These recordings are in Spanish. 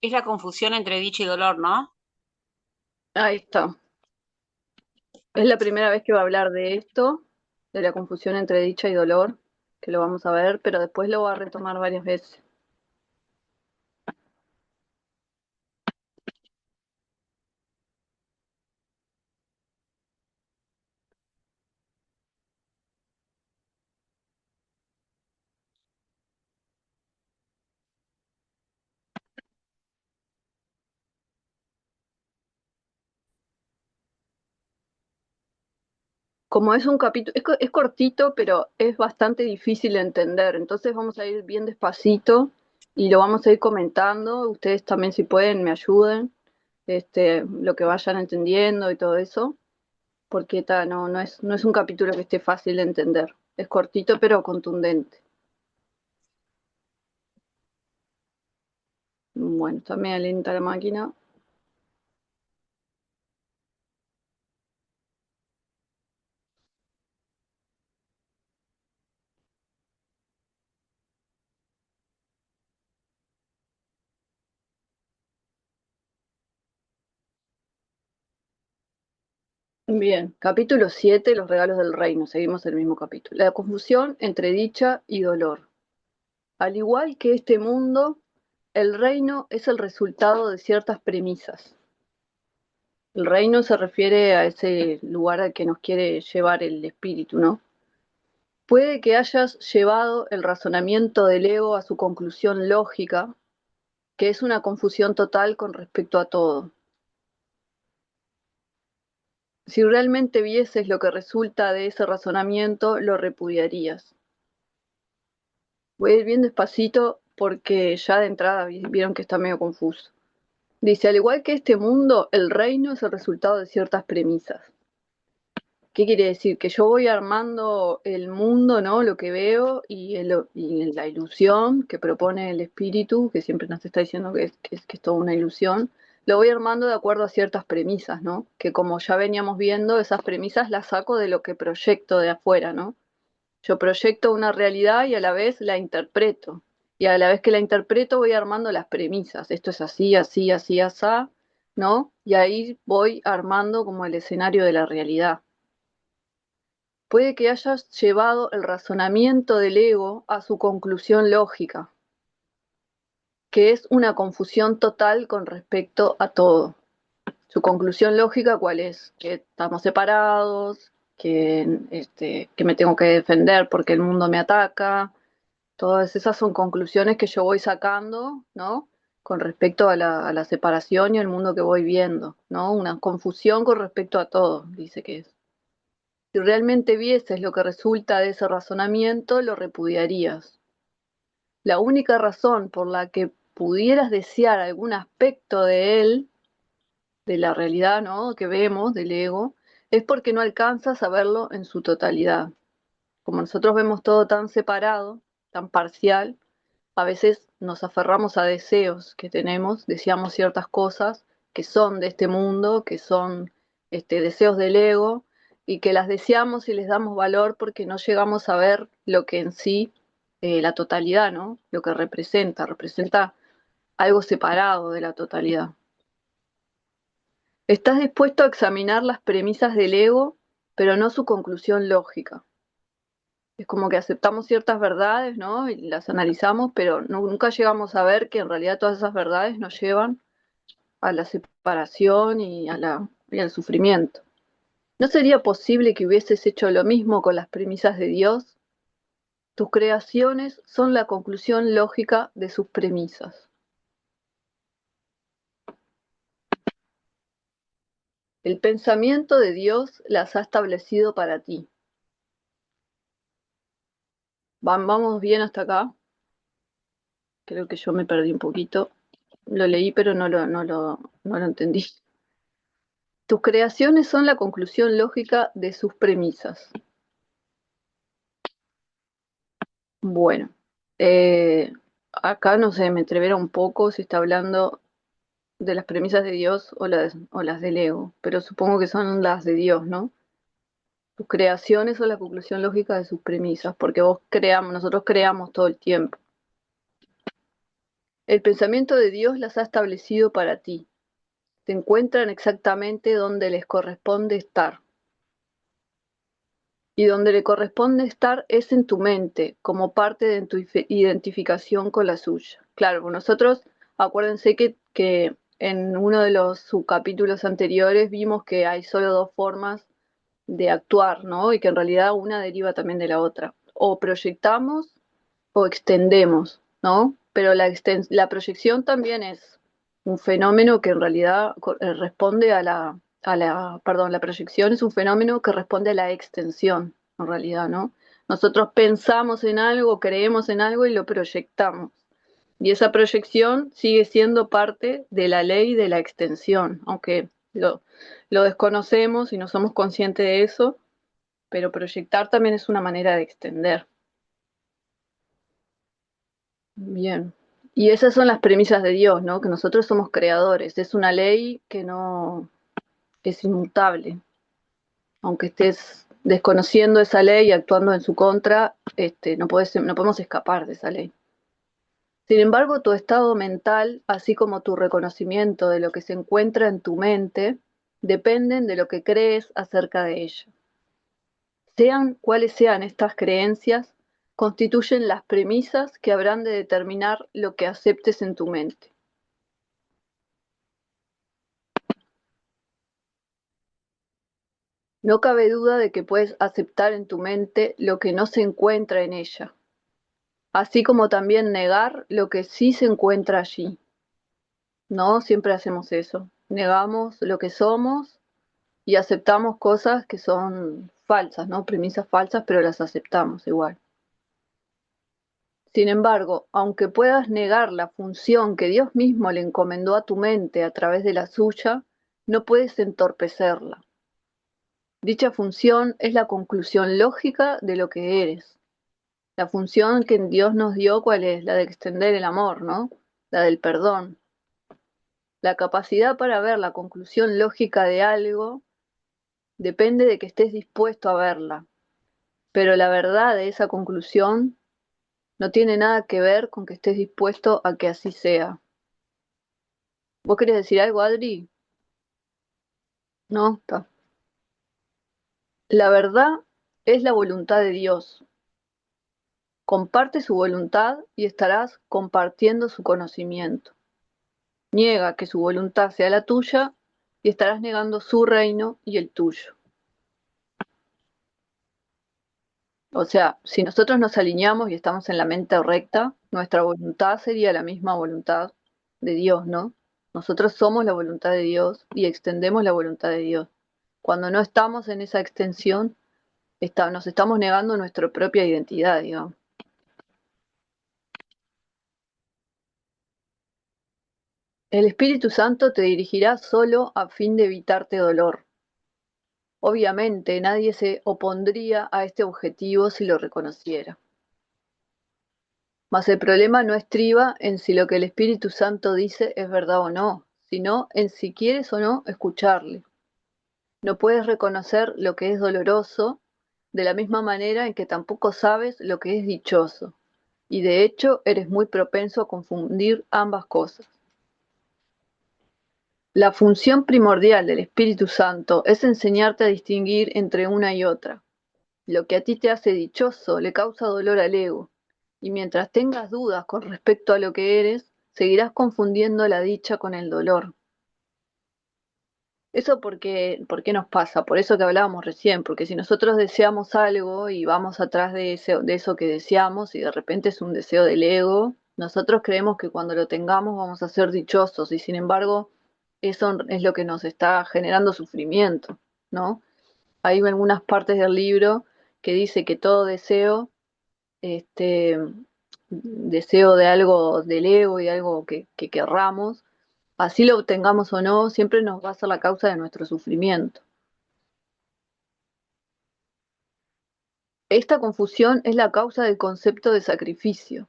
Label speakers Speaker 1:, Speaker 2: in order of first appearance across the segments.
Speaker 1: Es la confusión entre dicha y dolor, ¿no?
Speaker 2: Ahí está. Es la primera vez que va a hablar de esto, de la confusión entre dicha y dolor, que lo vamos a ver, pero después lo va a retomar varias veces. Como es un capítulo, es cortito, pero es bastante difícil de entender, entonces vamos a ir bien despacito y lo vamos a ir comentando. Ustedes también, si pueden, me ayuden, lo que vayan entendiendo y todo eso, porque no es un capítulo que esté fácil de entender. Es cortito, pero contundente. Bueno, está media lenta la máquina. Bien, capítulo 7, los regalos del reino. Seguimos el mismo capítulo. La confusión entre dicha y dolor. Al igual que este mundo, el reino es el resultado de ciertas premisas. El reino se refiere a ese lugar al que nos quiere llevar el espíritu, ¿no? Puede que hayas llevado el razonamiento del ego a su conclusión lógica, que es una confusión total con respecto a todo. Si realmente vieses lo que resulta de ese razonamiento, lo repudiarías. Voy a ir bien despacito porque ya de entrada vieron que está medio confuso. Dice, al igual que este mundo, el reino es el resultado de ciertas premisas. ¿Qué quiere decir? Que yo voy armando el mundo, ¿no? Lo que veo y la ilusión que propone el espíritu, que siempre nos está diciendo que es toda una ilusión, lo voy armando de acuerdo a ciertas premisas, ¿no? Que como ya veníamos viendo, esas premisas las saco de lo que proyecto de afuera, ¿no? Yo proyecto una realidad y a la vez la interpreto. Y a la vez que la interpreto voy armando las premisas. Esto es así, así, así, asá, ¿no? Y ahí voy armando como el escenario de la realidad. Puede que hayas llevado el razonamiento del ego a su conclusión lógica, que es una confusión total con respecto a todo. Su conclusión lógica, ¿cuál es? Que estamos separados, que me tengo que defender porque el mundo me ataca. Todas esas son conclusiones que yo voy sacando, ¿no? Con respecto a la separación y el mundo que voy viendo, ¿no? Una confusión con respecto a todo, dice que es. Si realmente vieses lo que resulta de ese razonamiento, lo repudiarías. La única razón por la que pudieras desear algún aspecto de él, de la realidad, ¿no? Que vemos, del ego, es porque no alcanzas a verlo en su totalidad. Como nosotros vemos todo tan separado, tan parcial, a veces nos aferramos a deseos que tenemos, deseamos ciertas cosas que son de este mundo, que son deseos del ego, y que las deseamos y les damos valor porque no llegamos a ver lo que en sí, la totalidad, ¿no? Lo que representa, representa algo separado de la totalidad. Estás dispuesto a examinar las premisas del ego, pero no su conclusión lógica. Es como que aceptamos ciertas verdades, ¿no? Y las analizamos, pero nunca llegamos a ver que en realidad todas esas verdades nos llevan a la separación y al sufrimiento. ¿No sería posible que hubieses hecho lo mismo con las premisas de Dios? Tus creaciones son la conclusión lógica de sus premisas. El pensamiento de Dios las ha establecido para ti. Vamos bien hasta acá. Creo que yo me perdí un poquito. Lo leí, pero no lo entendí. Tus creaciones son la conclusión lógica de sus premisas. Bueno, eh, acá no sé, me entrevera un poco si está hablando de las premisas de Dios o las del ego, pero supongo que son las de Dios, ¿no? Tus creaciones son la conclusión lógica de sus premisas, porque nosotros creamos todo el tiempo. El pensamiento de Dios las ha establecido para ti. Se encuentran exactamente donde les corresponde estar. Y donde le corresponde estar es en tu mente, como parte de tu identificación con la suya. Claro, nosotros, acuérdense que en uno de los subcapítulos anteriores vimos que hay solo dos formas de actuar, ¿no? Y que en realidad una deriva también de la otra. O proyectamos o extendemos, ¿no? Pero la proyección también es un fenómeno que en realidad responde perdón, la proyección es un fenómeno que responde a la extensión, en realidad, ¿no? Nosotros pensamos en algo, creemos en algo y lo proyectamos. Y esa proyección sigue siendo parte de la ley de la extensión, aunque lo desconocemos y no somos conscientes de eso, pero proyectar también es una manera de extender. Bien. Y esas son las premisas de Dios, ¿no? Que nosotros somos creadores. Es una ley que no es inmutable. Aunque estés desconociendo esa ley y actuando en su contra, no podemos escapar de esa ley. Sin embargo, tu estado mental, así como tu reconocimiento de lo que se encuentra en tu mente, dependen de lo que crees acerca de ella. Sean cuales sean estas creencias, constituyen las premisas que habrán de determinar lo que aceptes en tu mente. No cabe duda de que puedes aceptar en tu mente lo que no se encuentra en ella, así como también negar lo que sí se encuentra allí. No siempre hacemos eso. Negamos lo que somos y aceptamos cosas que son falsas, ¿no? Premisas falsas, pero las aceptamos igual. Sin embargo, aunque puedas negar la función que Dios mismo le encomendó a tu mente a través de la suya, no puedes entorpecerla. Dicha función es la conclusión lógica de lo que eres. La función que Dios nos dio, ¿cuál es? La de extender el amor, ¿no? La del perdón. La capacidad para ver la conclusión lógica de algo depende de que estés dispuesto a verla, pero la verdad de esa conclusión no tiene nada que ver con que estés dispuesto a que así sea. ¿Vos querés decir algo, Adri? No, está. La verdad es la voluntad de Dios. Comparte su voluntad y estarás compartiendo su conocimiento. Niega que su voluntad sea la tuya y estarás negando su reino y el tuyo. O sea, si nosotros nos alineamos y estamos en la mente recta, nuestra voluntad sería la misma voluntad de Dios, ¿no? Nosotros somos la voluntad de Dios y extendemos la voluntad de Dios. Cuando no estamos en esa extensión, nos estamos negando nuestra propia identidad, digamos. El Espíritu Santo te dirigirá solo a fin de evitarte dolor. Obviamente, nadie se opondría a este objetivo si lo reconociera. Mas el problema no estriba en si lo que el Espíritu Santo dice es verdad o no, sino en si quieres o no escucharle. No puedes reconocer lo que es doloroso de la misma manera en que tampoco sabes lo que es dichoso, y de hecho eres muy propenso a confundir ambas cosas. La función primordial del Espíritu Santo es enseñarte a distinguir entre una y otra. Lo que a ti te hace dichoso le causa dolor al ego, y mientras tengas dudas con respecto a lo que eres, seguirás confundiendo la dicha con el dolor. Eso ¿por qué nos pasa? Por eso que hablábamos recién, porque si nosotros deseamos algo y vamos atrás de eso que deseamos y de repente es un deseo del ego, nosotros creemos que cuando lo tengamos vamos a ser dichosos y sin embargo eso es lo que nos está generando sufrimiento, ¿no? Hay algunas partes del libro que dice que todo este, deseo de algo del ego y algo que querramos, así lo obtengamos o no, siempre nos va a ser la causa de nuestro sufrimiento. Esta confusión es la causa del concepto de sacrificio.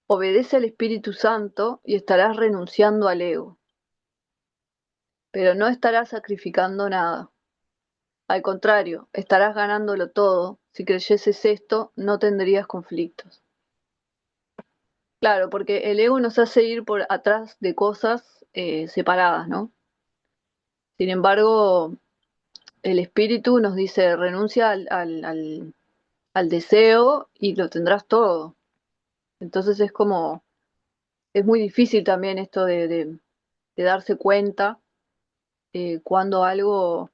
Speaker 2: Obedece al Espíritu Santo y estarás renunciando al ego, pero no estarás sacrificando nada. Al contrario, estarás ganándolo todo. Si creyeses esto, no tendrías conflictos. Claro, porque el ego nos hace ir por atrás de cosas separadas, ¿no? Sin embargo, el espíritu nos dice renuncia al deseo y lo tendrás todo. Entonces es como, es muy difícil también esto de darse cuenta cuando algo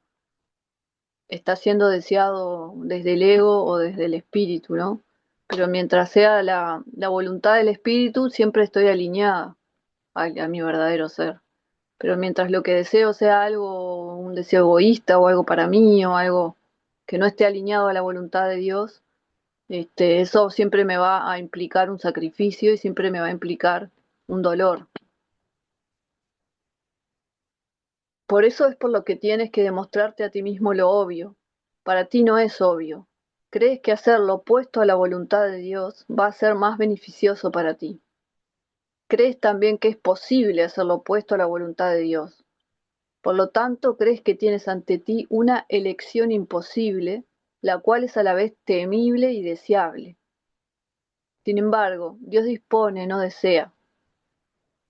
Speaker 2: está siendo deseado desde el ego o desde el espíritu, ¿no? Pero mientras sea la voluntad del espíritu, siempre estoy alineada a mi verdadero ser. Pero mientras lo que deseo sea algo, un deseo egoísta o algo para mí o algo que no esté alineado a la voluntad de Dios, eso siempre me va a implicar un sacrificio y siempre me va a implicar un dolor. Por eso es por lo que tienes que demostrarte a ti mismo lo obvio. Para ti no es obvio. Crees que hacer lo opuesto a la voluntad de Dios va a ser más beneficioso para ti. Crees también que es posible hacer lo opuesto a la voluntad de Dios. Por lo tanto, crees que tienes ante ti una elección imposible, la cual es a la vez temible y deseable. Sin embargo, Dios dispone, no desea.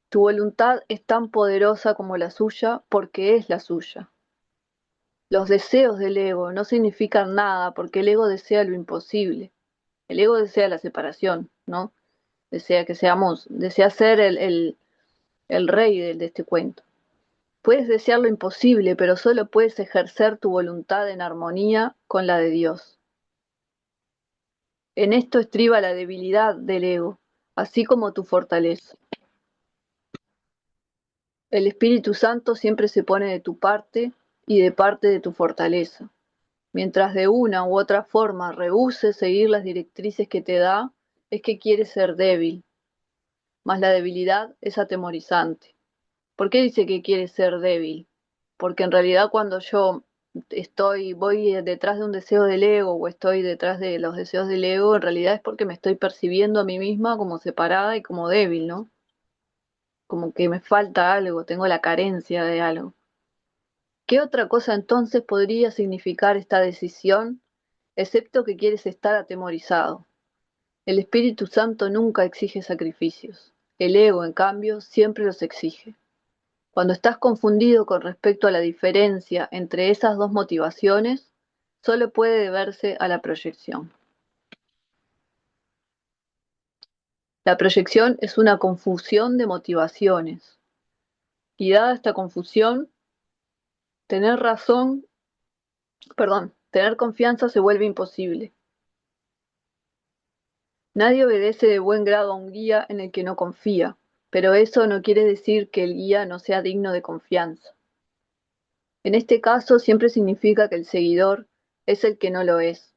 Speaker 2: Tu voluntad es tan poderosa como la suya porque es la suya. Los deseos del ego no significan nada porque el ego desea lo imposible. El ego desea la separación, ¿no? Desea que seamos, desea ser el rey de este cuento. Puedes desear lo imposible, pero solo puedes ejercer tu voluntad en armonía con la de Dios. En esto estriba la debilidad del ego, así como tu fortaleza. El Espíritu Santo siempre se pone de tu parte y de parte de tu fortaleza. Mientras de una u otra forma rehúses seguir las directrices que te da, es que quieres ser débil, mas la debilidad es atemorizante. ¿Por qué dice que quiere ser débil? Porque en realidad cuando yo voy detrás de un deseo del ego o estoy detrás de los deseos del ego, en realidad es porque me estoy percibiendo a mí misma como separada y como débil, ¿no? Como que me falta algo, tengo la carencia de algo. ¿Qué otra cosa entonces podría significar esta decisión, excepto que quieres estar atemorizado? El Espíritu Santo nunca exige sacrificios. El ego, en cambio, siempre los exige. Cuando estás confundido con respecto a la diferencia entre esas dos motivaciones, solo puede deberse a la proyección. La proyección es una confusión de motivaciones, y dada esta confusión, tener razón, tener confianza se vuelve imposible. Nadie obedece de buen grado a un guía en el que no confía, pero eso no quiere decir que el guía no sea digno de confianza. En este caso siempre significa que el seguidor es el que no lo es.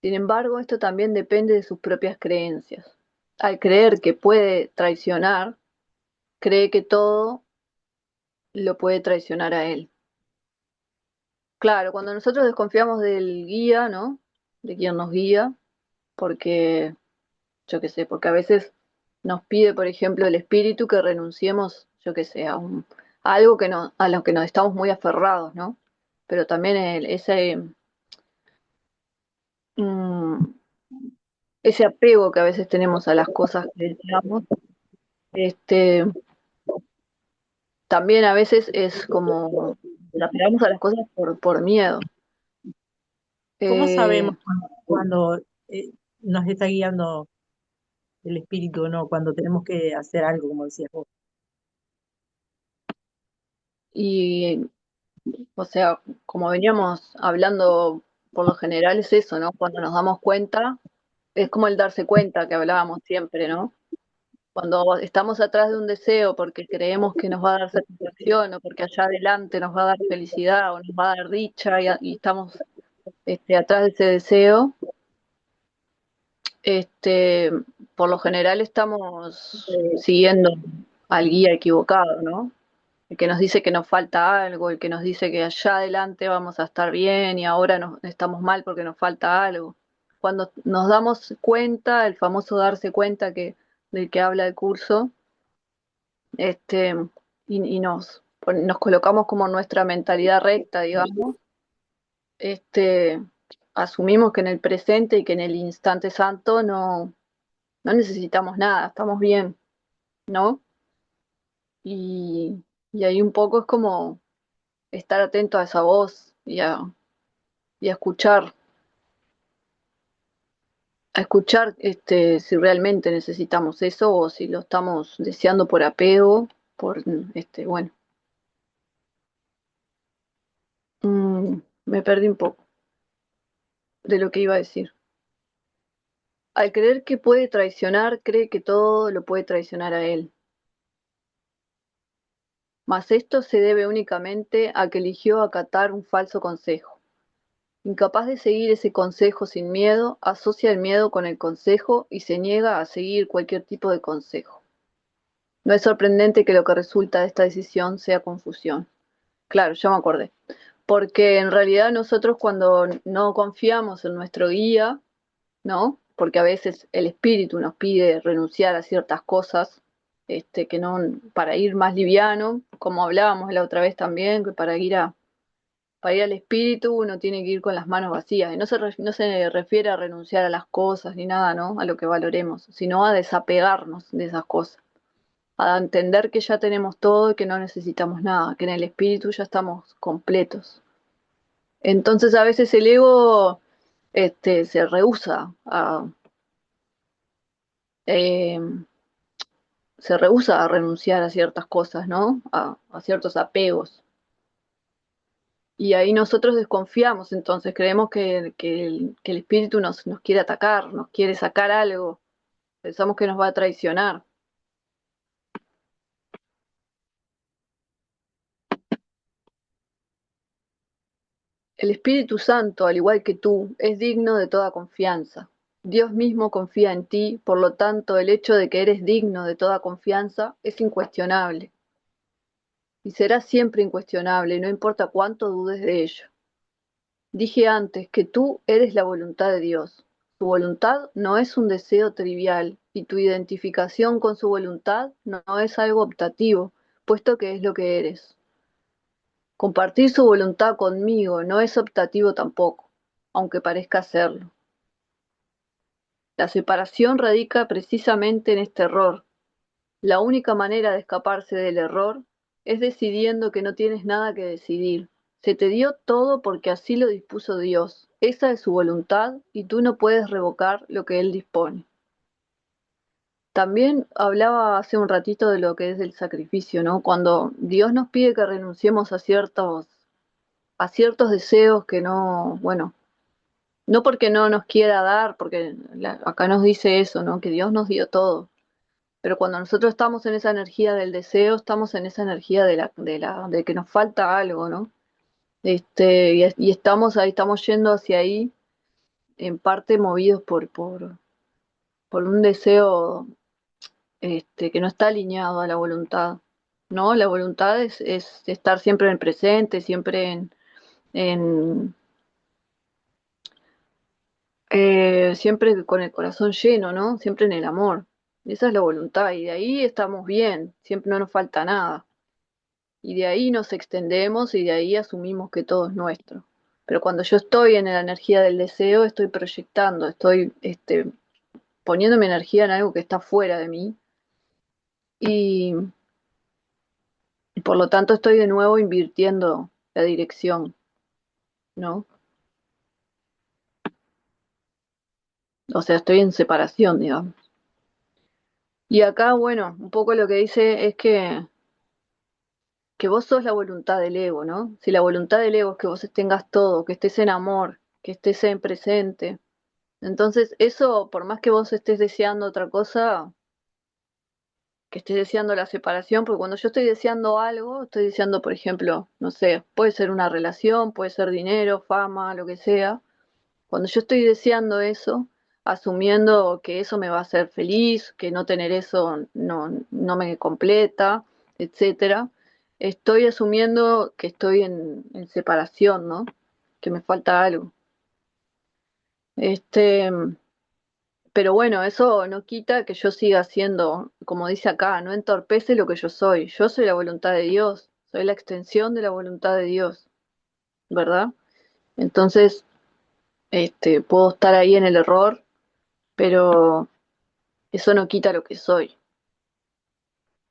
Speaker 2: Sin embargo, esto también depende de sus propias creencias. Al creer que puede traicionar, cree que todo lo puede traicionar a él. Claro, cuando nosotros desconfiamos del guía, ¿no? De quien nos guía, porque, yo qué sé, porque a veces nos pide, por ejemplo, el espíritu que renunciemos, yo qué sé, a algo que no, a lo que nos estamos muy aferrados, ¿no? Pero también mm, ese apego que a veces tenemos a las cosas que deseamos, este, también a veces es como nos apegamos a las cosas por miedo.
Speaker 3: ¿Cómo
Speaker 2: Eh,
Speaker 3: sabemos cuando nos está guiando el espíritu o no? Cuando tenemos que hacer algo, como decías vos.
Speaker 2: y, o sea, como veníamos hablando, por lo general es eso, ¿no? Cuando nos damos cuenta, es como el darse cuenta que hablábamos siempre, ¿no? Cuando estamos atrás de un deseo porque creemos que nos va a dar satisfacción o porque allá adelante nos va a dar felicidad o nos va a dar dicha y estamos atrás de ese deseo, este, por lo general estamos siguiendo al guía equivocado, ¿no? El que nos dice que nos falta algo, el que nos dice que allá adelante vamos a estar bien y ahora estamos mal porque nos falta algo. Cuando nos damos cuenta, el famoso darse cuenta del que habla el curso, este, y nos colocamos como nuestra mentalidad recta, digamos, este, asumimos que en el presente y que en el instante santo no necesitamos nada, estamos bien, ¿no? Y, y ahí un poco es como estar atento a esa voz y a escuchar si realmente necesitamos eso o si lo estamos deseando por apego, por bueno, me perdí un poco de lo que iba a decir. Al creer que puede traicionar, cree que todo lo puede traicionar a él. Mas esto se debe únicamente a que eligió acatar un falso consejo. Incapaz de seguir ese consejo sin miedo, asocia el miedo con el consejo y se niega a seguir cualquier tipo de consejo. No es sorprendente que lo que resulta de esta decisión sea confusión. Claro, ya me acordé. Porque en realidad nosotros cuando no confiamos en nuestro guía, ¿no? Porque a veces el espíritu nos pide renunciar a ciertas cosas, que no, para ir más liviano, como hablábamos la otra vez también, que para ir al espíritu uno tiene que ir con las manos vacías. Y no se refiere a renunciar a las cosas ni nada, ¿no? A lo que valoremos, sino a desapegarnos de esas cosas. A entender que ya tenemos todo y que no necesitamos nada, que en el espíritu ya estamos completos. Entonces a veces el ego se rehúsa eh, a renunciar a ciertas cosas, ¿no? A ciertos apegos. Y ahí nosotros desconfiamos, entonces creemos que el espíritu nos quiere atacar, nos quiere sacar algo, pensamos que nos va a traicionar. El Espíritu Santo, al igual que tú, es digno de toda confianza. Dios mismo confía en ti, por lo tanto, el hecho de que eres digno de toda confianza es incuestionable. Y será siempre incuestionable, no importa cuánto dudes de ello. Dije antes que tú eres la voluntad de Dios. Su voluntad no es un deseo trivial y tu identificación con su voluntad no es algo optativo, puesto que es lo que eres. Compartir su voluntad conmigo no es optativo tampoco, aunque parezca serlo. La separación radica precisamente en este error. La única manera de escaparse del error es decidiendo que no tienes nada que decidir. Se te dio todo porque así lo dispuso Dios. Esa es su voluntad y tú no puedes revocar lo que Él dispone. También hablaba hace un ratito de lo que es el sacrificio, ¿no? Cuando Dios nos pide que renunciemos a ciertos deseos que no, bueno, no porque no nos quiera dar, porque acá nos dice eso, ¿no? Que Dios nos dio todo. Pero cuando nosotros estamos en esa energía del deseo, estamos en esa energía de que nos falta algo, ¿no? Y estamos ahí, estamos yendo hacia ahí, en parte movidos por un deseo que no está alineado a la voluntad, ¿no? La voluntad es estar siempre en el presente, siempre en siempre con el corazón lleno, ¿no? Siempre en el amor. Esa es la voluntad, y de ahí estamos bien, siempre no nos falta nada. Y de ahí nos extendemos y de ahí asumimos que todo es nuestro. Pero cuando yo estoy en la energía del deseo, estoy proyectando, estoy poniendo mi energía en algo que está fuera de mí y, y por lo tanto estoy de nuevo invirtiendo la dirección, ¿no? O sea, estoy en separación, digamos. Y acá, bueno, un poco lo que dice es que vos sos la voluntad del ego, ¿no? Si la voluntad del ego es que vos tengas todo, que estés en amor, que estés en presente. Entonces, eso, por más que vos estés deseando otra cosa, que estés deseando la separación, porque cuando yo estoy deseando algo, estoy deseando, por ejemplo, no sé, puede ser una relación, puede ser dinero, fama, lo que sea. Cuando yo estoy deseando eso, asumiendo que eso me va a hacer feliz, que no tener eso no me completa, etcétera, estoy asumiendo que estoy en separación, ¿no? Que me falta algo. Este, pero bueno, eso no quita que yo siga siendo, como dice acá, no entorpece lo que yo soy. Yo soy la voluntad de Dios, soy la extensión de la voluntad de Dios, ¿verdad? Entonces, puedo estar ahí en el error, pero Eso no quita lo que soy.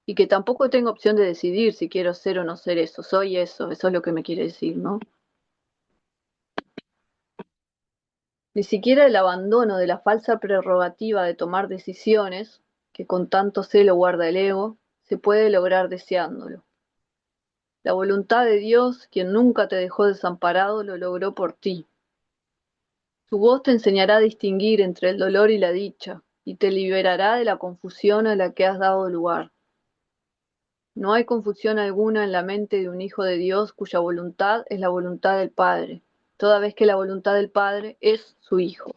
Speaker 2: Y que tampoco tengo opción de decidir si quiero ser o no ser eso. Soy eso es lo que me quiere decir, ¿no? Ni siquiera el abandono de la falsa prerrogativa de tomar decisiones, que con tanto celo guarda el ego, se puede lograr deseándolo. La voluntad de Dios, quien nunca te dejó desamparado, lo logró por ti. Su voz te enseñará a distinguir entre el dolor y la dicha, y te liberará de la confusión a la que has dado lugar. No hay confusión alguna en la mente de un hijo de Dios cuya voluntad es la voluntad del Padre, toda vez que la voluntad del Padre es su Hijo.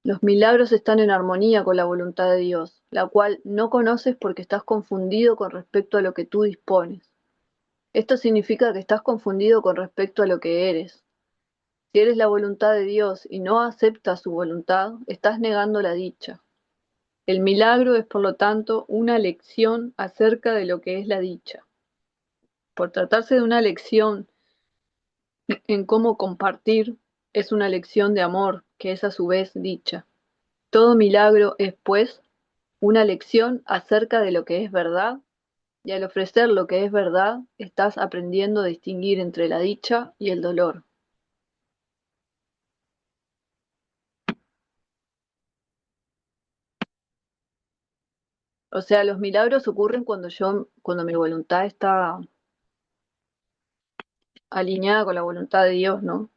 Speaker 2: Los milagros están en armonía con la voluntad de Dios, la cual no conoces porque estás confundido con respecto a lo que tú dispones. Esto significa que estás confundido con respecto a lo que eres. Si eres la voluntad de Dios y no aceptas su voluntad, estás negando la dicha. El milagro es, por lo tanto, una lección acerca de lo que es la dicha. Por tratarse de una lección en cómo compartir, es una lección de amor, que es a su vez dicha. Todo milagro es, pues, una lección acerca de lo que es verdad, y al ofrecer lo que es verdad, estás aprendiendo a distinguir entre la dicha y el dolor. O sea, los milagros ocurren cuando mi voluntad está alineada con la voluntad de Dios, ¿no?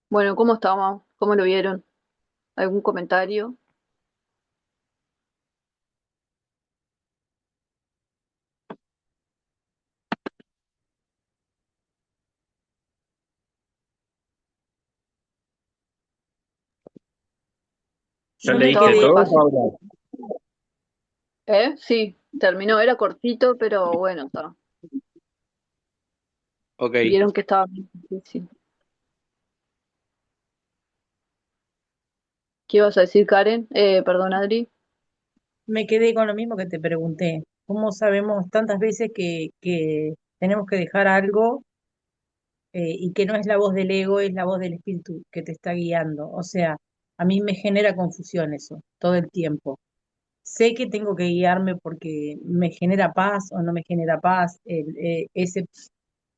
Speaker 2: Bueno, ¿cómo estamos? ¿Cómo lo vieron? ¿Algún comentario?
Speaker 4: ¿Ya
Speaker 3: No me
Speaker 2: Estaba
Speaker 4: leíste
Speaker 2: muy
Speaker 3: quedé,
Speaker 4: todo,
Speaker 2: fácil.
Speaker 4: Paula?
Speaker 2: Sí, terminó, era cortito, pero bueno, está.
Speaker 4: Ok.
Speaker 2: Vieron que estaba muy difícil. ¿Qué ibas a decir, Karen? Perdón, Adri.
Speaker 3: me quedé con lo mismo que te pregunté. ¿Cómo sabemos tantas veces que tenemos que dejar algo y que no es la voz del ego, es la voz del espíritu que te está guiando? O sea, a mí me genera confusión eso todo el tiempo. Sé que tengo que guiarme porque me genera paz o no me genera paz,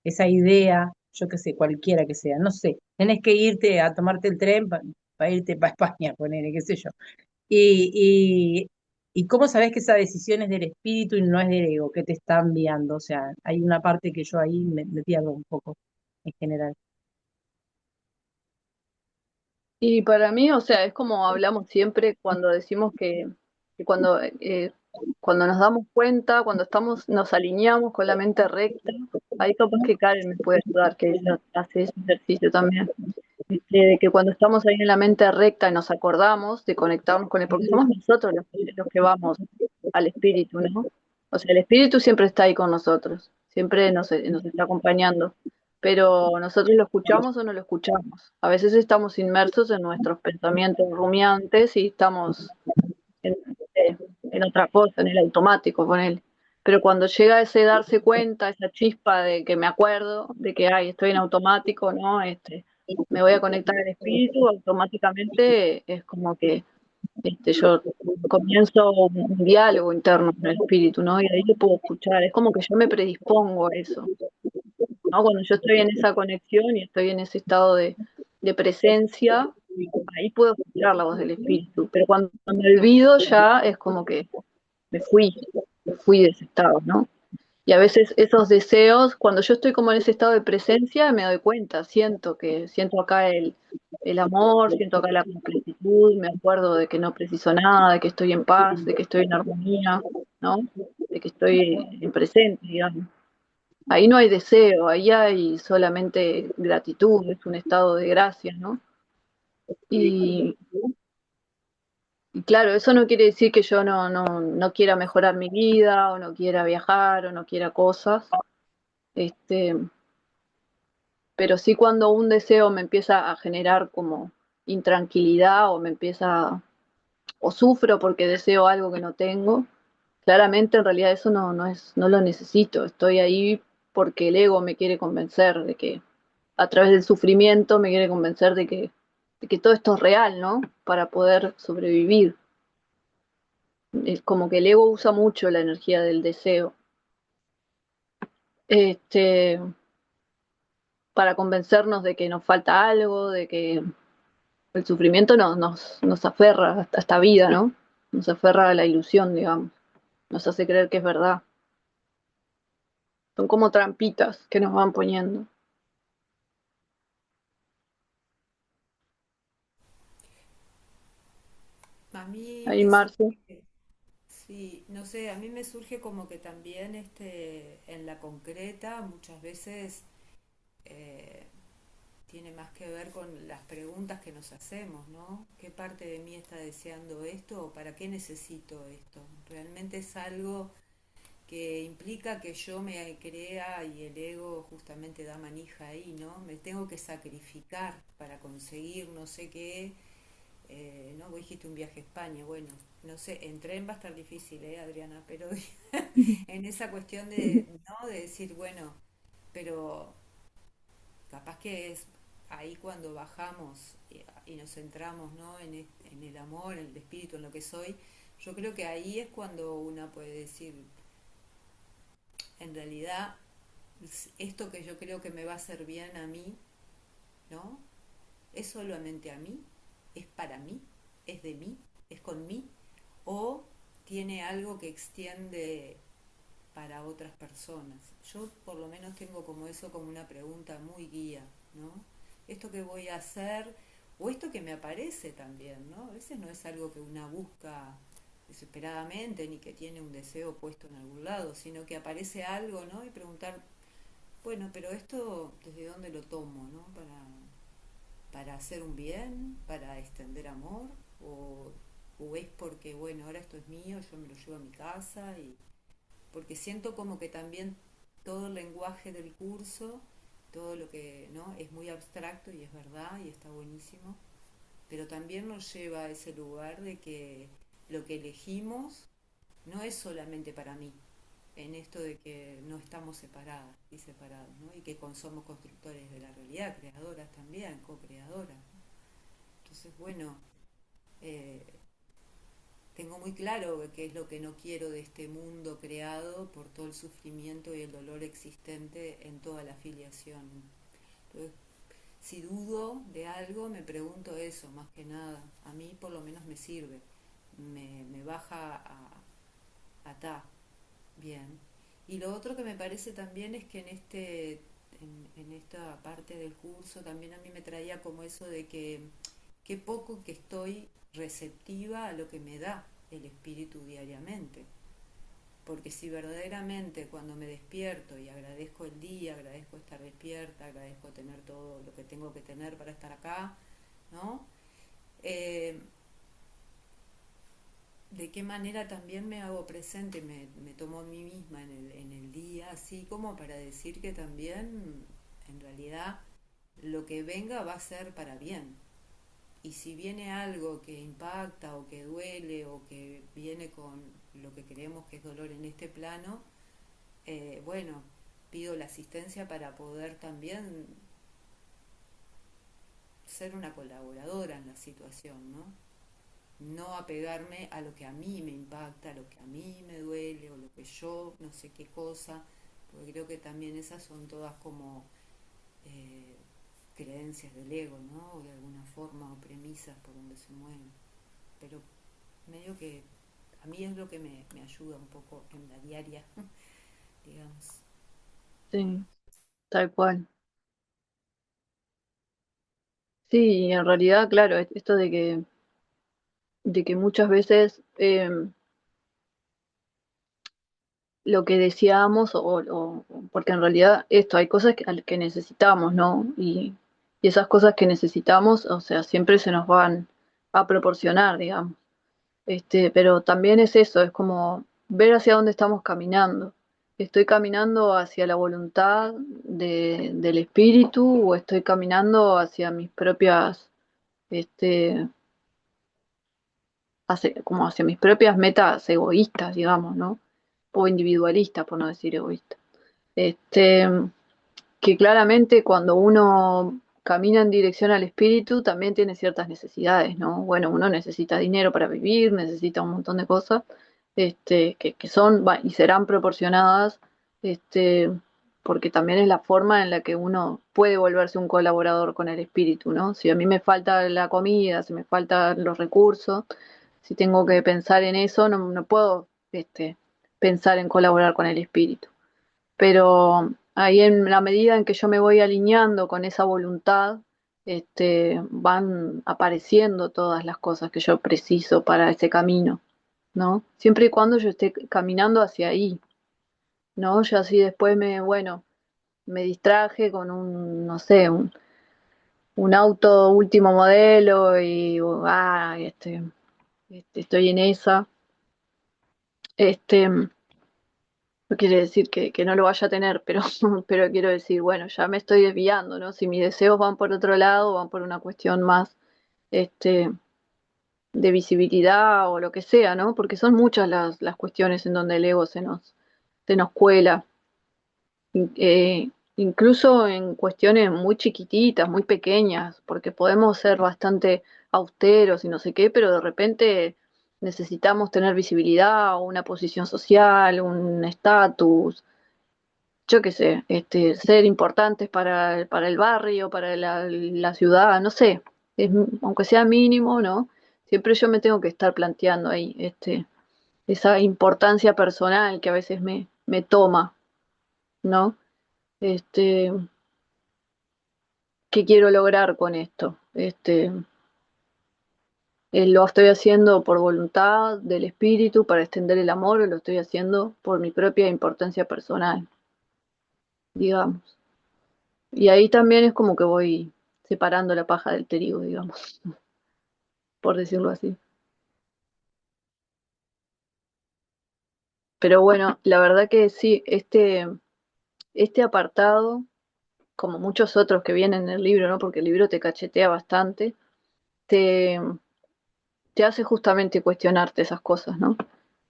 Speaker 3: esa idea, yo qué sé, cualquiera que sea, no sé, tenés que irte a tomarte el tren para irte para España, ponele, qué sé yo. Y, y, y cómo sabés que esa decisión es del espíritu y no es del ego que te está enviando. O sea, hay una parte que yo ahí me pierdo un poco en general.
Speaker 2: Y para mí, o sea, es como hablamos siempre cuando decimos que cuando nos damos cuenta, cuando nos alineamos con la mente recta, ahí capaz que Karen me puede ayudar, que ella hace ese ejercicio también, de que cuando estamos ahí en la mente recta y nos acordamos de conectarnos con él, porque somos nosotros los que vamos al espíritu, ¿no? O sea, el espíritu siempre está ahí con nosotros, siempre nos está acompañando, pero nosotros lo escuchamos o no lo escuchamos. A veces estamos inmersos en nuestros pensamientos rumiantes y estamos en, eh, en otra cosa, en el automático con él. Pero cuando llega ese darse cuenta, esa chispa de que me acuerdo de que ay, estoy en automático, ¿no? Me voy a conectar al espíritu, automáticamente es como que yo comienzo un diálogo interno con el espíritu, ¿no? Y ahí lo puedo escuchar. Es como que yo me predispongo a eso, ¿no? Cuando yo estoy en esa conexión y estoy en ese estado de presencia, ahí puedo escuchar la voz del espíritu. Pero cuando me olvido ya es como que me fui, me fui de ese estado, ¿no? Y a veces esos deseos, cuando yo estoy como en ese estado de presencia, me doy cuenta, siento acá el amor, siento acá la completitud, me acuerdo de que no preciso nada, de que estoy en paz, de que estoy en armonía, ¿no? De que estoy en presente, digamos. Ahí no hay deseo, ahí hay solamente gratitud, es un estado de gracia, ¿no? Y, y claro, eso no quiere decir que yo no quiera mejorar mi vida, o no quiera viajar, o no quiera cosas. Este, pero sí cuando un deseo me empieza a generar como intranquilidad o me empieza, o sufro porque deseo algo que no tengo, claramente en realidad eso no lo necesito. Estoy ahí porque el ego me quiere convencer de que, a través del sufrimiento, me quiere convencer de que todo esto es real, ¿no? Para poder sobrevivir. Es como que el ego usa mucho la energía del deseo, este, para convencernos de que nos falta algo, de que el sufrimiento nos aferra a esta vida, ¿no? Nos aferra a la ilusión, digamos. Nos hace creer que es verdad. Son como trampitas que nos van poniendo.
Speaker 4: A mí
Speaker 2: Ahí,
Speaker 4: me
Speaker 2: Marce.
Speaker 4: surge, sí, no sé, a mí me surge como que también en la concreta muchas veces eh, tiene más que ver con las preguntas que nos hacemos, ¿no? ¿Qué parte de mí está deseando esto o para qué necesito esto? ¿Realmente es algo que implica que yo me crea y el ego justamente da manija ahí, ¿no? Me tengo que sacrificar para conseguir no sé qué, ¿no? Vos dijiste un viaje a España, bueno, no sé, en tren va a estar difícil, Adriana? Pero en esa cuestión ¿no? De decir, bueno, pero capaz que es ahí cuando bajamos y nos centramos, ¿no? En el amor, en el espíritu, en lo que soy, yo creo que ahí es cuando una puede decir, en realidad, esto que yo creo que me va a hacer bien a mí, ¿no? ¿Es solamente a mí? ¿Es para mí? ¿Es de mí? ¿Es con mí? ¿O tiene algo que extiende para otras personas? Yo por lo menos tengo como eso como una pregunta muy guía, ¿no? Esto que voy a hacer, o esto que me aparece también, ¿no? A veces no es algo que una busca desesperadamente ni que tiene un deseo puesto en algún lado, sino que aparece algo, ¿no? Y preguntar, bueno, pero esto, ¿desde dónde lo tomo, ¿no? Para hacer un bien, para extender amor, o es porque, bueno, ahora esto es mío, yo me lo llevo a mi casa, y porque siento como que también todo el lenguaje del curso, todo lo que, ¿no? Es muy abstracto y es verdad y está buenísimo, pero también nos lleva a ese lugar de que lo que elegimos no es solamente para mí, en esto de que no estamos separadas y separados, ¿no? Y que somos constructores de la realidad, creadoras también, co-creadoras, ¿no? Entonces, bueno, eh, tengo muy claro qué es lo que no quiero de este mundo creado por todo el sufrimiento y el dolor existente en toda la filiación. Entonces, si dudo de algo, me pregunto eso, más que nada. A mí por lo menos me sirve, me baja a ta, bien. Y lo otro que me parece también es que en esta parte del curso también a mí me traía como eso de que qué poco que estoy receptiva a lo que me da el espíritu diariamente. Porque si verdaderamente cuando me despierto y agradezco el día, agradezco estar despierta, agradezco tener todo lo que tengo que tener para estar acá, ¿no? Eh, de qué manera también me hago presente, me tomo a mí misma en el día, así como para decir que también en realidad lo que venga va a ser para bien. Y si viene algo que impacta o que duele o que viene con lo que creemos que es dolor en este plano, bueno, pido la asistencia para poder también ser una colaboradora en la situación, ¿no? No apegarme a lo que a mí me impacta, a lo que a mí me duele o lo que yo no sé qué cosa, porque creo que también esas son todas como eh, creencias del ego, ¿no? O de alguna forma o premisas por donde se mueven. Pero medio que a mí es lo que me ayuda un poco en la diaria, digamos.
Speaker 2: Sí, tal cual. Sí, en realidad, claro, esto de que muchas veces lo que deseamos, porque en realidad esto, hay cosas que necesitamos, ¿no? Y esas cosas que necesitamos, o sea, siempre se nos van a proporcionar, digamos. Pero también es eso, es como ver hacia dónde estamos caminando. ¿Estoy caminando hacia la voluntad del espíritu o estoy caminando hacia mis propias, este, como hacia mis propias metas egoístas, digamos, ¿no? O individualistas, por no decir egoístas. Este, que claramente cuando uno camina en dirección al espíritu también tiene ciertas necesidades, ¿no? Bueno, uno necesita dinero para vivir, necesita un montón de cosas, que son y serán proporcionadas, este, porque también es la forma en la que uno puede volverse un colaborador con el espíritu, ¿no? Si a mí me falta la comida, si me faltan los recursos, si tengo que pensar en eso, no puedo, pensar en colaborar con el espíritu. Pero ahí en la medida en que yo me voy alineando con esa voluntad, van apareciendo todas las cosas que yo preciso para ese camino, ¿no? Siempre y cuando yo esté caminando hacia ahí, ¿no? Ya así después bueno, me distraje con no sé, un auto último modelo y, estoy en esa. No quiere decir que no lo vaya a tener, pero, pero quiero decir, bueno, ya me estoy desviando, ¿no? Si mis deseos van por otro lado, van por una cuestión más, este, de visibilidad o lo que sea, ¿no? Porque son muchas las cuestiones en donde el ego se nos cuela. Incluso en cuestiones muy chiquititas, muy pequeñas, porque podemos ser bastante austeros y no sé qué, pero de repente necesitamos tener visibilidad o una posición social, un estatus, yo qué sé, ser importantes para el barrio, para la ciudad, no sé, aunque sea mínimo, ¿no? Siempre yo me tengo que estar planteando ahí, esa importancia personal que a veces me toma, ¿no? Este, ¿Qué quiero lograr con esto? ¿Lo estoy haciendo por voluntad del espíritu para extender el amor o lo estoy haciendo por mi propia importancia personal, digamos? Y ahí también es como que voy separando la paja del trigo, digamos, por decirlo así. Pero bueno, la verdad que sí, este apartado, como muchos otros que vienen en el libro, ¿no? Porque el libro te cachetea bastante, te, te hace justamente cuestionarte esas cosas, ¿no?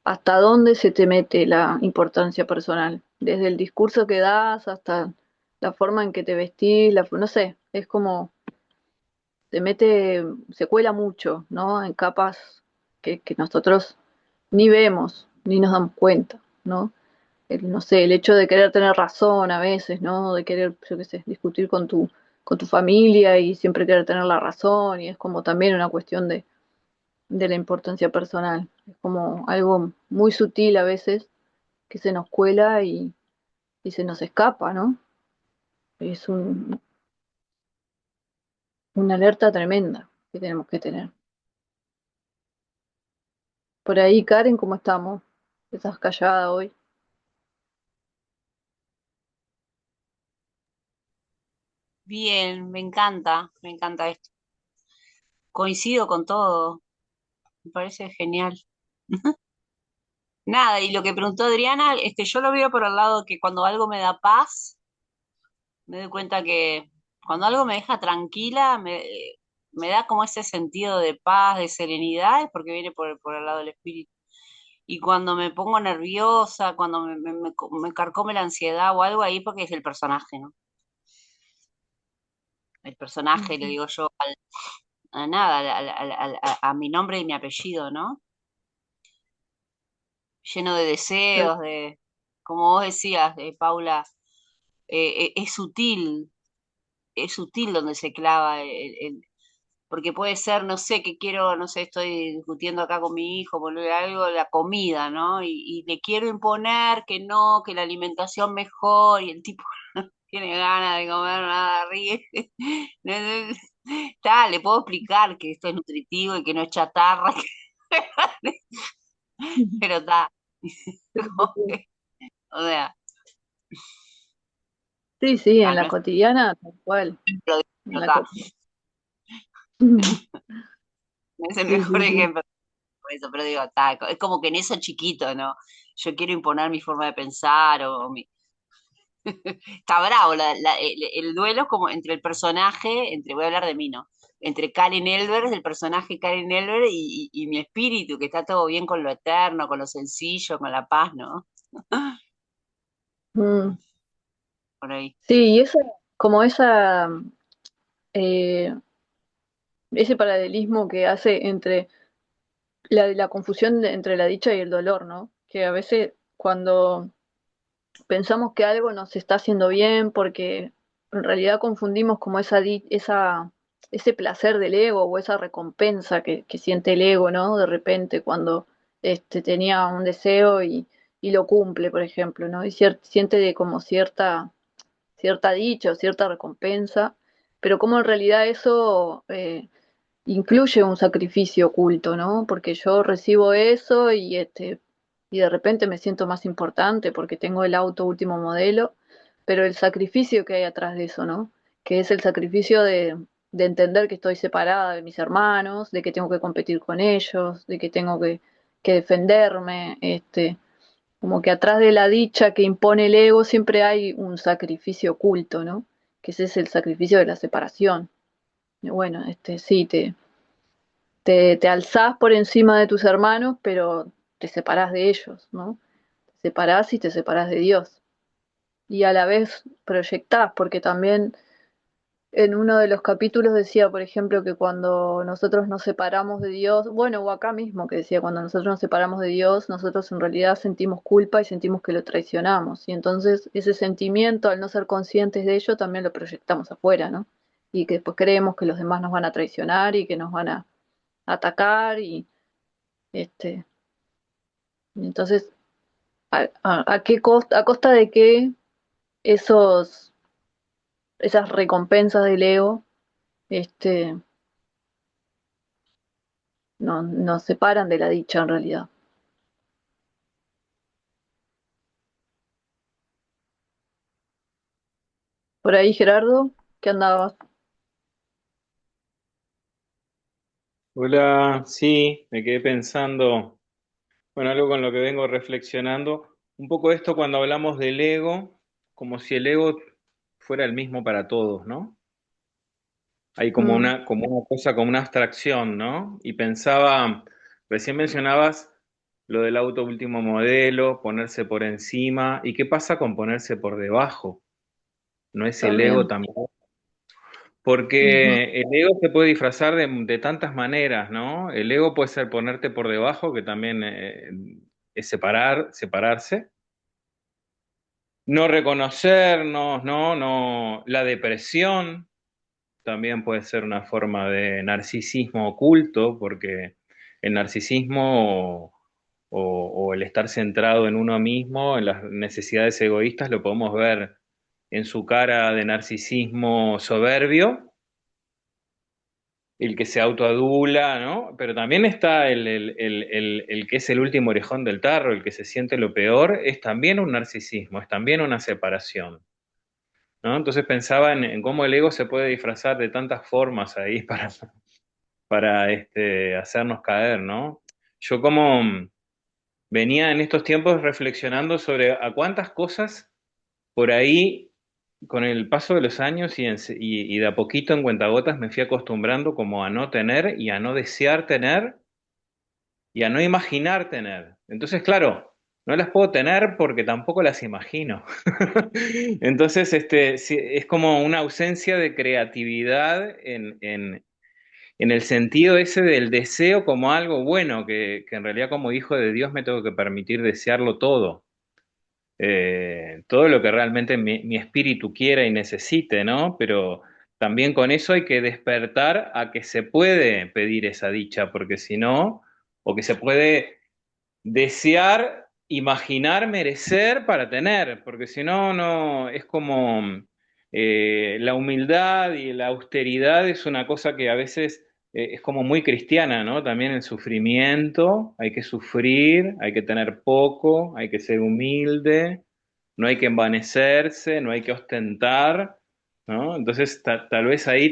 Speaker 2: ¿Hasta dónde se te mete la importancia personal? Desde el discurso que das hasta la forma en que te vestís, no sé, es como se cuela mucho, ¿no? En capas que nosotros ni vemos, ni nos damos cuenta, ¿no? No sé, el hecho de querer tener razón a veces, ¿no? De querer, yo qué sé, discutir con tu familia y siempre querer tener la razón, y es como también una cuestión de la importancia personal. Es como algo muy sutil a veces que se nos cuela y se nos escapa, ¿no? Es una alerta tremenda que tenemos que tener. Por ahí, Karen, ¿cómo estamos? ¿Estás callada hoy?
Speaker 1: Bien, me encanta esto. Coincido con todo, me parece genial. Nada, y lo que preguntó Adriana, yo lo veo por el lado que cuando algo me da paz, me doy cuenta que cuando algo me deja tranquila, me da como ese sentido de paz, de serenidad, es porque viene por el lado del espíritu. Y cuando me pongo nerviosa, cuando me carcome la ansiedad o algo ahí, porque es el personaje, ¿no? El personaje, le
Speaker 2: Ujú.
Speaker 1: digo yo, a nada, a mi nombre y mi apellido, ¿no? Lleno de
Speaker 2: Claro.
Speaker 1: deseos, como vos decías, Paula, es sutil donde se clava porque puede ser, no sé, que quiero, no sé, estoy discutiendo acá con mi hijo, por algo, la comida, ¿no? Y le quiero imponer que no, que la alimentación mejor, y el tipo no tiene ganas de comer nada, ríe. Está, le puedo explicar que esto es nutritivo y que no es chatarra, pero está.
Speaker 2: Sí, sí, sí.
Speaker 1: O sea,
Speaker 2: Sí, sí, en
Speaker 1: ah, no
Speaker 2: la
Speaker 1: es
Speaker 2: cotidiana, tal cual.
Speaker 1: pero
Speaker 2: En la
Speaker 1: está,
Speaker 2: cotidiana.
Speaker 1: no es el
Speaker 2: Sí,
Speaker 1: mejor
Speaker 2: sí, sí.
Speaker 1: ejemplo por eso, pero digo, está, es como que en eso chiquito, ¿no? Yo quiero imponer mi forma de pensar o mi, está bravo el duelo como entre el personaje, voy a hablar de mí, ¿no? entre Karin Elbers, el personaje Karin Elbers, y mi espíritu, que está todo bien con lo eterno, con lo sencillo, con la paz, ¿no?
Speaker 2: Mm,
Speaker 1: Por ahí.
Speaker 2: sí, y como eh, ese paralelismo que hace entre la confusión entre la dicha y el dolor, ¿no? Que a veces cuando pensamos que algo nos está haciendo bien, porque en realidad confundimos como ese placer del ego o esa recompensa que siente el ego, ¿no? De repente cuando tenía un deseo y lo cumple, por ejemplo, ¿no? Y siente como cierta dicha o cierta recompensa, pero como en realidad eso incluye un sacrificio oculto, ¿no? Porque yo recibo eso y de repente me siento más importante porque tengo el auto último modelo, pero el sacrificio que hay atrás de eso, ¿no? Que es el sacrificio de entender que estoy separada de mis hermanos, de que tengo que competir con ellos, de que tengo que defenderme, como que atrás de la dicha que impone el ego siempre hay un sacrificio oculto, ¿no? Que ese es el sacrificio de la separación. Y bueno, sí, te alzás por encima de tus hermanos, pero te separás de ellos, ¿no? Te separás y te separás de Dios. Y a la vez proyectás, porque también en uno de los capítulos decía, por ejemplo, que cuando nosotros nos separamos de Dios, bueno, o acá mismo que decía, cuando nosotros nos separamos de Dios, nosotros en realidad sentimos culpa y sentimos que lo traicionamos. Y entonces ese sentimiento, al no ser conscientes de ello, también lo proyectamos afuera, ¿no? Y que después creemos que los demás nos van a traicionar y que nos van a atacar y este, entonces, ¿a qué costa, a costa de qué esos, esas recompensas del ego, este, no, nos separan de la dicha en realidad? Por ahí, Gerardo, ¿qué andabas?
Speaker 5: Hola, sí, me quedé pensando, bueno, algo con lo que vengo reflexionando, un poco esto cuando hablamos del ego, como si el ego fuera el mismo para todos, ¿no? Hay
Speaker 2: Mm,
Speaker 5: como una cosa, como una abstracción, ¿no? Y pensaba, recién mencionabas lo del auto último modelo, ponerse por encima, ¿y qué pasa con ponerse por debajo? ¿No es el ego
Speaker 2: también.
Speaker 5: también?
Speaker 2: Ujú,
Speaker 5: Porque el ego se puede disfrazar de tantas maneras, ¿no? El ego puede ser ponerte por debajo, que también es separarse. No reconocernos, ¿no? No, la depresión también puede ser una forma de narcisismo oculto, porque el narcisismo o el estar centrado en uno mismo, en las necesidades egoístas, lo podemos ver en su cara de narcisismo soberbio, el que se autoadula, ¿no? Pero también está el que es el último orejón del tarro, el que se siente lo peor, es también un narcisismo, es también una separación, ¿no? Entonces pensaba en cómo el ego se puede disfrazar de tantas formas ahí para hacernos caer, ¿no? Yo como venía en estos tiempos reflexionando sobre a cuántas cosas por ahí, con el paso de los años y de a poquito en cuentagotas me fui acostumbrando como a no tener y a no desear tener y a no imaginar tener. Entonces, claro, no las puedo tener porque tampoco las imagino. Entonces, sí, es como una ausencia de creatividad en el sentido ese del deseo como algo bueno, que en realidad como hijo de Dios me tengo que permitir desearlo todo. Todo lo que realmente mi espíritu quiera y necesite, ¿no? Pero también con eso hay que despertar a que se puede pedir esa dicha, porque si no, o que se puede desear, imaginar, merecer para tener, porque si no, no, es como la humildad y la austeridad es una cosa que a veces es como muy cristiana, ¿no? También el sufrimiento, hay que sufrir, hay que tener poco, hay que ser humilde, no hay que envanecerse, no hay que ostentar, ¿no? Entonces, tal vez ahí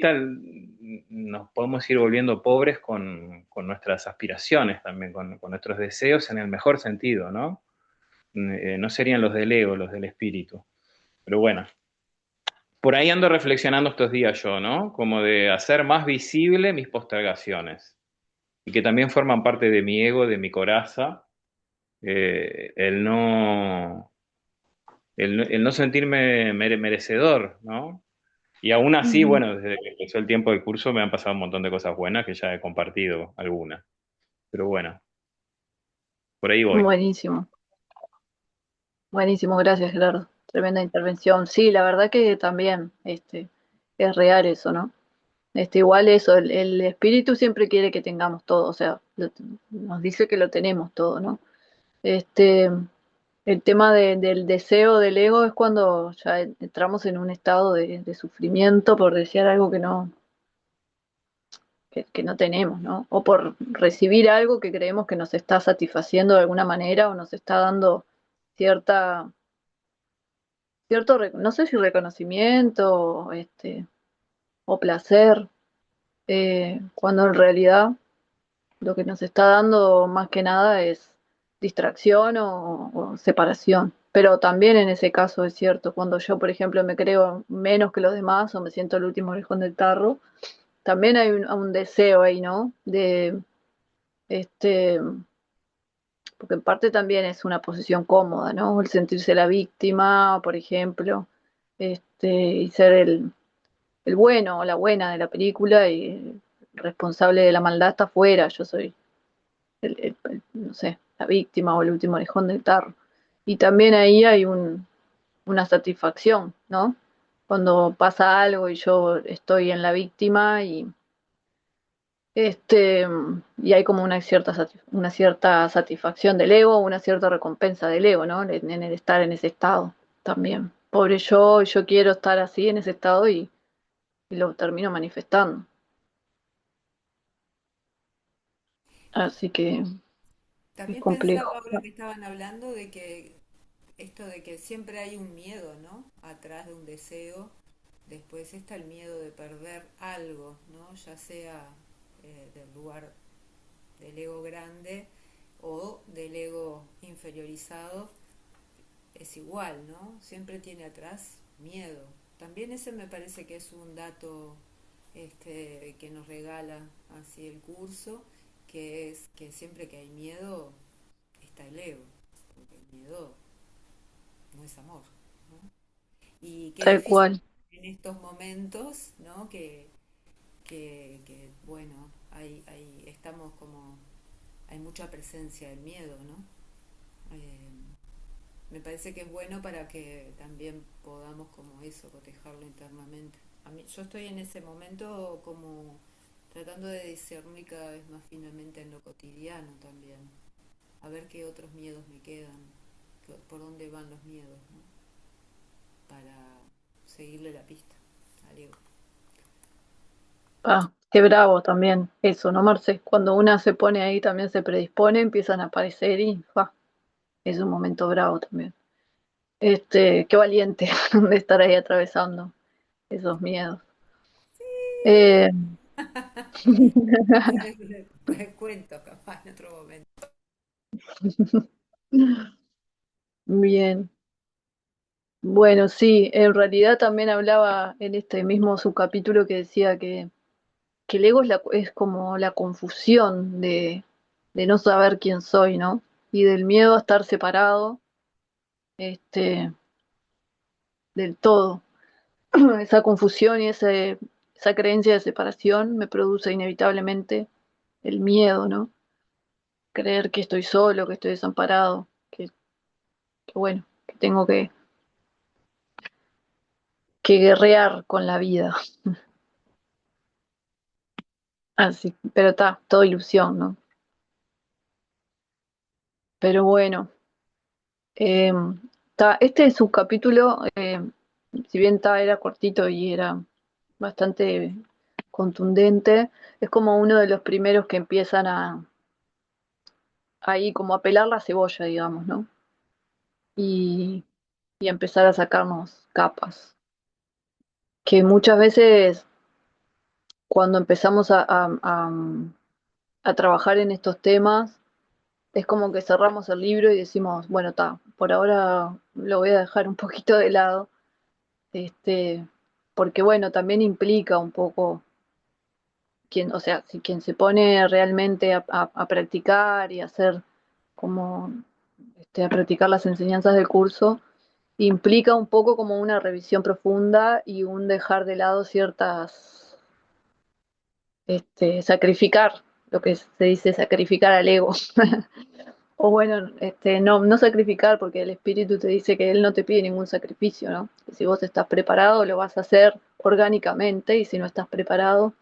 Speaker 5: nos podemos ir volviendo pobres con nuestras aspiraciones también, con nuestros deseos en el mejor sentido, ¿no? No serían los del ego, los del espíritu. Pero bueno, por ahí ando reflexionando estos días yo, ¿no? Como de hacer más visible mis postergaciones y que también forman parte de mi ego, de mi coraza, el no, el no sentirme merecedor, ¿no? Y aún así,
Speaker 2: Ujú.
Speaker 5: bueno, desde que empezó el tiempo del curso me han pasado un montón de cosas buenas que ya he compartido algunas. Pero bueno, por ahí voy.
Speaker 2: Buenísimo, buenísimo, gracias Gerardo. Tremenda intervención. Sí, la verdad que también es real eso, ¿no? Igual eso, el espíritu siempre quiere que tengamos todo, o sea, nos dice que lo tenemos todo, ¿no? Este, el tema del deseo del ego es cuando ya entramos en un estado de sufrimiento por desear algo que no tenemos, ¿no? O por recibir algo que creemos que nos está satisfaciendo de alguna manera o nos está dando cierta, no sé si reconocimiento, o placer, cuando en realidad lo que nos está dando más que nada es distracción o separación. Pero también en ese caso es cierto, cuando yo, por ejemplo, me creo menos que los demás o me siento el último orejón del tarro, también hay un deseo ahí, ¿no? Este, porque en parte también es una posición cómoda, ¿no? El sentirse la víctima, por ejemplo, y ser el bueno o la buena de la película y el responsable de la maldad está afuera, yo soy no sé, la víctima o el último orejón del tarro. Y también ahí hay una satisfacción, ¿no? Cuando pasa algo y yo estoy en la víctima este, y hay como una cierta satisfacción del ego, una cierta recompensa del ego, ¿no? En el estar en ese estado también. Pobre yo quiero estar así en ese estado y lo termino manifestando. Así que es
Speaker 4: También pensaba
Speaker 2: complejo.
Speaker 4: ahora que estaban hablando de que esto de que siempre hay un miedo, ¿no? Atrás de un deseo. Después está el miedo de perder algo, ¿no? Ya sea del lugar del ego grande o del ego inferiorizado, es igual, ¿no? Siempre tiene atrás miedo. También ese me parece que es un dato que nos regala así el curso, que es que siempre que hay miedo está el ego, porque el miedo no es amor, ¿no? Y qué
Speaker 2: Tal
Speaker 4: difícil
Speaker 2: cual.
Speaker 4: en estos momentos, ¿no? Que bueno, estamos como, hay mucha presencia del miedo, ¿no? Eh, Me parece que es bueno para que también podamos como eso, cotejarlo internamente. A mí, yo estoy en ese momento como tratando de discernir cada vez más finamente en lo cotidiano también, a ver qué otros miedos me quedan, por dónde van los miedos, ¿no? Para seguirle la pista al ego.
Speaker 2: Ah, qué bravo también eso, ¿no, Marce? Cuando una se pone ahí, también se predispone, empiezan a aparecer y es un momento bravo también. Qué valiente de estar ahí atravesando esos miedos. Eh,
Speaker 4: Les cuento capaz en otro momento.
Speaker 2: bien, bueno, sí, en realidad también hablaba en este mismo subcapítulo que decía que el ego es como la confusión de no saber quién soy, ¿no? Y del miedo a estar separado, este, del todo. Esa confusión y esa creencia de separación me produce inevitablemente el miedo, ¿no? Creer que estoy solo, que estoy desamparado, que bueno, que tengo que guerrear con la vida. Así, pero está, todo ilusión, ¿no? Pero bueno, eh, este subcapítulo, si bien era cortito y era bastante contundente, es como uno de los primeros que empiezan ahí como a pelar la cebolla, digamos, ¿no? Y, y empezar a sacarnos capas. Que muchas veces cuando empezamos a trabajar en estos temas, es como que cerramos el libro y decimos, bueno, está, por ahora lo voy a dejar un poquito de lado, este, porque bueno, también implica un poco o sea, si quien se pone realmente a practicar y a hacer como a practicar las enseñanzas del curso, implica un poco como una revisión profunda y un dejar de lado ciertas, sacrificar, lo que se dice sacrificar al ego. O bueno, no sacrificar, porque el espíritu te dice que él no te pide ningún sacrificio, ¿no? Que si vos estás preparado, lo vas a hacer orgánicamente, y si no estás preparado,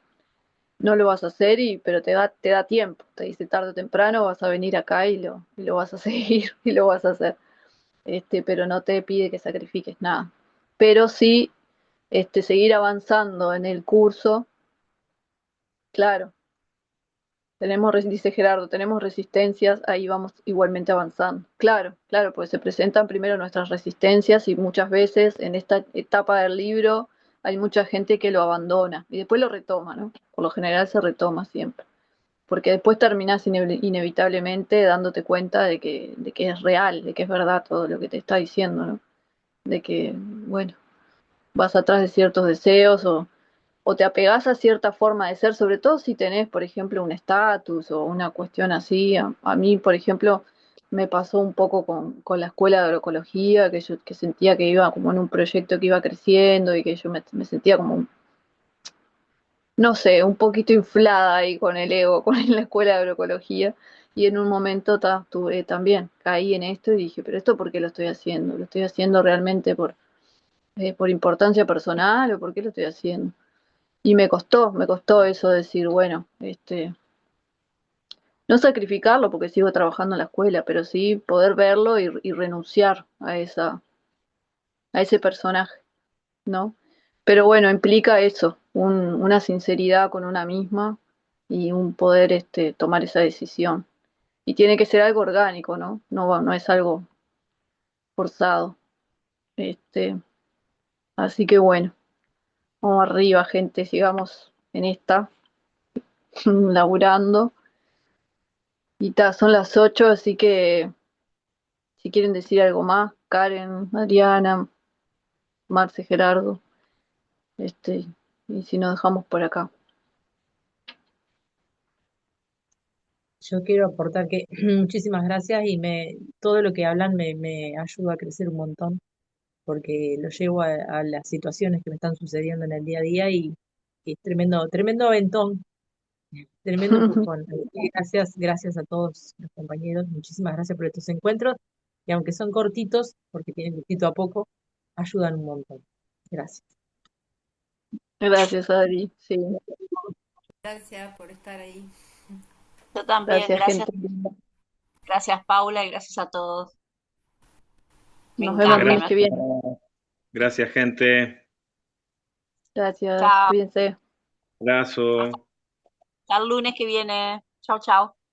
Speaker 2: no lo vas a hacer, pero te da tiempo. Te dice tarde o temprano vas a venir acá y lo vas a seguir y lo vas a hacer. Pero no te pide que sacrifiques nada. Pero sí, seguir avanzando en el curso, claro. Dice Gerardo, tenemos resistencias, ahí vamos igualmente avanzando. Claro, claro, pues se presentan primero nuestras resistencias, y muchas veces en esta etapa del libro hay mucha gente que lo abandona y después lo retoma, ¿no? Por lo general se retoma siempre, porque después terminás inevitablemente dándote cuenta de que es real, de que es verdad todo lo que te está diciendo, ¿no? De que, bueno, vas atrás de ciertos deseos, o te apegás a cierta forma de ser, sobre todo si tenés, por ejemplo, un estatus o una cuestión así. A mí, por ejemplo, me pasó un poco con la escuela de agroecología, que yo que sentía que iba como en un proyecto que iba creciendo, y que yo me sentía como, no sé, un poquito inflada ahí con el ego, con la escuela de agroecología. Y en un momento tuve también, caí en esto y dije, pero ¿esto por qué lo estoy haciendo? ¿Lo estoy haciendo realmente por importancia personal, o por qué lo estoy haciendo? Y me costó eso, decir, bueno, no sacrificarlo porque sigo trabajando en la escuela, pero sí poder verlo y renunciar a ese personaje, ¿no? Pero bueno, implica eso, una sinceridad con una misma, y un poder, tomar esa decisión. Y tiene que ser algo orgánico, ¿no? No es algo forzado. Este, Así que bueno, vamos arriba, gente, sigamos en esta, laburando. Y son las 8, así que si quieren decir algo más, Karen, Adriana, Marce, Gerardo, este, y si nos dejamos por acá.
Speaker 3: Yo quiero aportar que muchísimas gracias y todo lo que hablan me ayuda a crecer un montón porque lo llevo a las situaciones que me están sucediendo en el día a día y es tremendo, tremendo aventón, tremendo empujón. Así que gracias, gracias a todos los compañeros, muchísimas gracias por estos encuentros y aunque son cortitos, porque tienen poquito a poco, ayudan un montón. Gracias.
Speaker 2: Gracias, Adri. Sí,
Speaker 4: Gracias por estar ahí.
Speaker 1: Yo también,
Speaker 2: gracias, gente.
Speaker 1: gracias Paula y gracias a todos. Me
Speaker 2: Nos vemos el
Speaker 1: encanta.
Speaker 2: lunes que
Speaker 5: Gracias,
Speaker 2: viene.
Speaker 5: gracias, gente.
Speaker 2: Gracias,
Speaker 1: Chao.
Speaker 2: cuídense.
Speaker 1: Hasta
Speaker 5: Abrazo.
Speaker 1: hasta el lunes que viene. Chao, chao.